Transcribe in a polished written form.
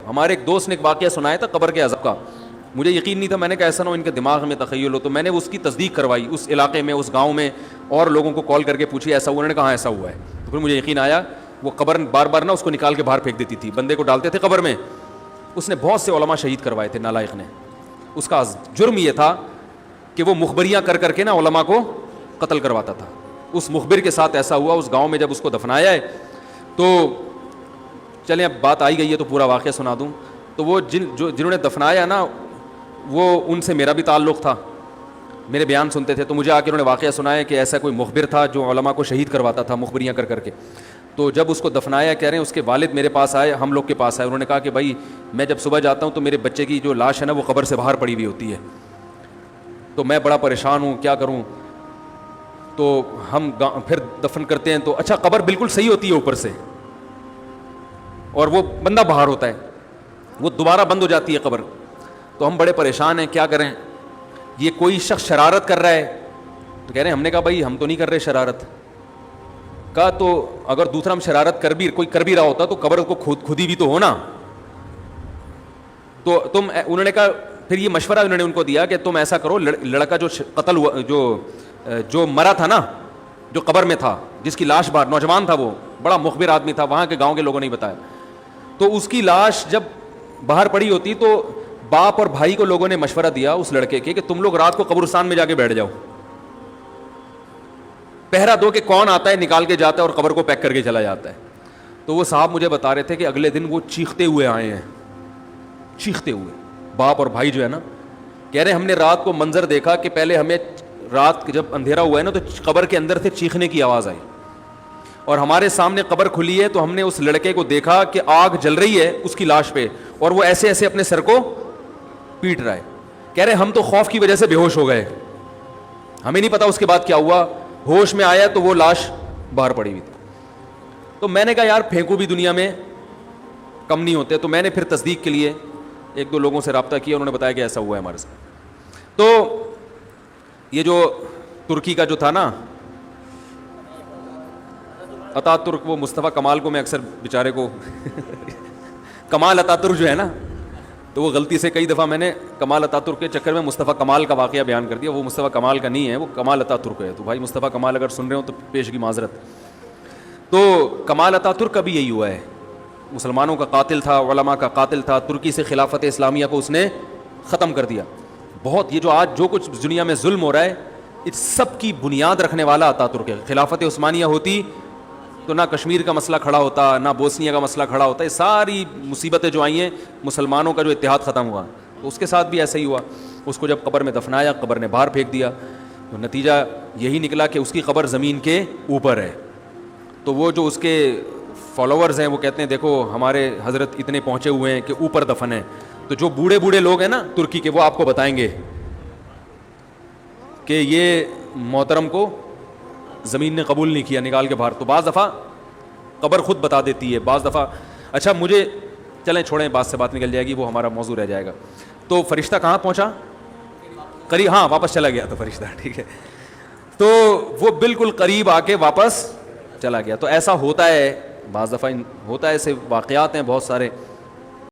ہمارے ایک دوست نے ایک واقعہ سنایا تھا قبر کے عذاب کا, مجھے یقین نہیں تھا, میں نے کہا ایسا نہ ہو ان کے دماغ میں تخیل ہو, تو میں نے اس کی تصدیق کروائی اس علاقے میں, اس گاؤں میں, اور لوگوں کو کال کر کے پوچھی ایسا ہوا, انہوں نے کہا ایسا ہوا ہے. تو پھر مجھے یقین آیا. وہ قبر بار بار نا اس کو نکال کے باہر پھینک دیتی تھی, بندے کو ڈالتے تھے قبر میں. اس نے بہت سے علماء شہید کروائے تھے نالائق نے. اس کا جرم یہ تھا کہ وہ مخبریاں کر کر کے نا علماء کو قتل کرواتا تھا. اس مخبر کے ساتھ ایسا ہوا اس گاؤں میں, جب اس کو دفنایا ہے تو چلیں اب بات آئی گئی ہے تو پورا واقعہ سنا دوں. تو وہ جنہوں نے دفنایا نا, وہ ان سے میرا بھی تعلق تھا, میرے بیان سنتے تھے, تو مجھے آ کے انہوں نے واقعہ سنایا کہ ایسا کوئی مخبر تھا جو علماء کو شہید کرواتا تھا مخبریاں کر کر کے. تو جب اس کو دفنایا, کہہ رہے ہیں اس کے والد میرے پاس آئے, ہم لوگ کے پاس آئے, انہوں نے کہا کہ بھائی میں جب صبح جاتا ہوں تو میرے بچے کی جو لاش ہے نا وہ قبر سے باہر پڑی ہوئی ہوتی ہے, تو میں بڑا پریشان ہوں, کیا کروں. تو ہم پھر دفن کرتے ہیں تو اچھا قبر بالکل صحیح ہوتی ہے اوپر سے, اور وہ بندہ باہر ہوتا ہے, وہ دوبارہ بند ہو جاتی ہے قبر. تو ہم بڑے پریشان ہیں, کیا کریں, یہ کوئی شخص شرارت کر رہا ہے. تو کہہ رہے ہیں, ہم نے کہا بھائی ہم تو نہیں کر رہے شرارت. کہا تو اگر دوسرا ہم شرارت کوئی کر بھی رہا ہوتا تو قبر کو خودی بھی تو ہونا. تو انہوں نے کہا, پھر یہ مشورہ انہوں نے ان کو دیا کہ تم ایسا کرو, لڑکا جو قتل ہوا, جو مرا تھا نا, جو قبر میں تھا, جس کی لاش باہر, نوجوان تھا, وہ بڑا مخبر آدمی تھا, وہاں کے گاؤں کے لوگوں نے بتایا. تو اس کی لاش جب باہر پڑی ہوتی تو باپ اور بھائی کو لوگوں نے مشورہ دیا اس لڑکے کے کہ تم لوگ رات کو قبرستان میں جا کے بیٹھ جاؤ, پہرا دو کہ کون آتا ہے نکال کے جاتا ہے اور قبر کو پیک کر کے چلا جاتا ہے. تو وہ صاحب مجھے بتا رہے تھے کہ اگلے دن وہ چیختے ہوئے آئے ہیں, چیختے ہوئے, باپ اور بھائی جو ہے نا, کہہ رہے ہم نے رات کو منظر دیکھا کہ پہلے ہمیں رات جب اندھیرا ہوا ہے نا تو قبر کے اندر سے چیخنے کی آواز آئی, اور ہمارے سامنے قبر کھلی ہے تو ہم نے اس لڑکے کو دیکھا کہ آگ جل رہی ہے اس کی لاش پہ, اور وہ ایسے ایسے اپنے سر کو پیٹ رہا ہے. کہہ رہے ہم تو خوف کی وجہ سے بے ہوش ہو گئے, ہمیں نہیں پتا اس کے بعد کیا ہوا. ہوش میں آیا تو وہ لاش باہر پڑی ہوئی تھی. تو میں نے کہا یار پھینکو بھی دنیا میں کم نہیں ہوتے. تو میں نے پھر تصدیق کے لیے ایک دو لوگوں سے رابطہ کیا, انہوں نے بتایا کہ ایسا ہوا ہے ہمارے ساتھ. تو یہ جو ترکی کا جو تھا نا اتا ترک, وہ مصطفیٰ کمال کو میں اکثر بیچارے کو کمال اتا ترک جو ہے نا, تو وہ غلطی سے کئی دفعہ میں نے کمال اتا ترک کے چکر میں مصطفیٰ کمال کا واقعہ بیان کر دیا. وہ مصطفیٰ کمال کا نہیں ہے, وہ کمال اتا ترک ہے. تو بھائی مصطفیٰ کمال اگر سن رہے ہو تو پیشگی معذرت. تو کمال اتا ترک کا بھی یہی ہوا ہے, مسلمانوں کا قاتل تھا, علماء کا قاتل تھا, ترکی سے خلافت اسلامیہ کو اس نے ختم کر دیا. بہت یہ جو آج جو کچھ دنیا میں ظلم ہو رہا ہے اس سب کی بنیاد رکھنے والا اتا ترک ہے. خلافت عثمانیہ ہوتی تو نہ کشمیر کا مسئلہ کھڑا ہوتا, نہ بوسنیا کا مسئلہ کھڑا ہوتا. یہ ساری مصیبتیں جو آئی ہیں, مسلمانوں کا جو اتحاد ختم ہوا, تو اس کے ساتھ بھی ایسا ہی ہوا. اس کو جب قبر میں دفنایا, قبر نے باہر پھینک دیا, تو نتیجہ یہی نکلا کہ اس کی قبر زمین کے اوپر ہے. تو وہ جو اس کے فالوورز ہیں وہ کہتے ہیں دیکھو ہمارے حضرت اتنے پہنچے ہوئے ہیں کہ اوپر دفن ہے. تو جو بوڑھے بوڑھے لوگ ہیں نا ترکی کے, وہ آپ کو بتائیں گے کہ یہ محترم کو زمین نے قبول نہیں کیا, نکال کے باہر. تو بعض دفعہ قبر خود بتا دیتی ہے, بعض دفعہ. اچھا مجھے چلیں چھوڑیں, بات سے بات نکل جائے گی, وہ ہمارا موضوع رہ جائے گا. تو فرشتہ کہاں پہنچا, قریب, ہاں واپس چلا گیا تو فرشتہ, ٹھیک ہے. تو وہ بالکل قریب آ کے واپس چلا گیا. تو ایسا ہوتا ہے, بعض دفعہ ہوتا ہے, ایسے واقعات ہیں بہت سارے.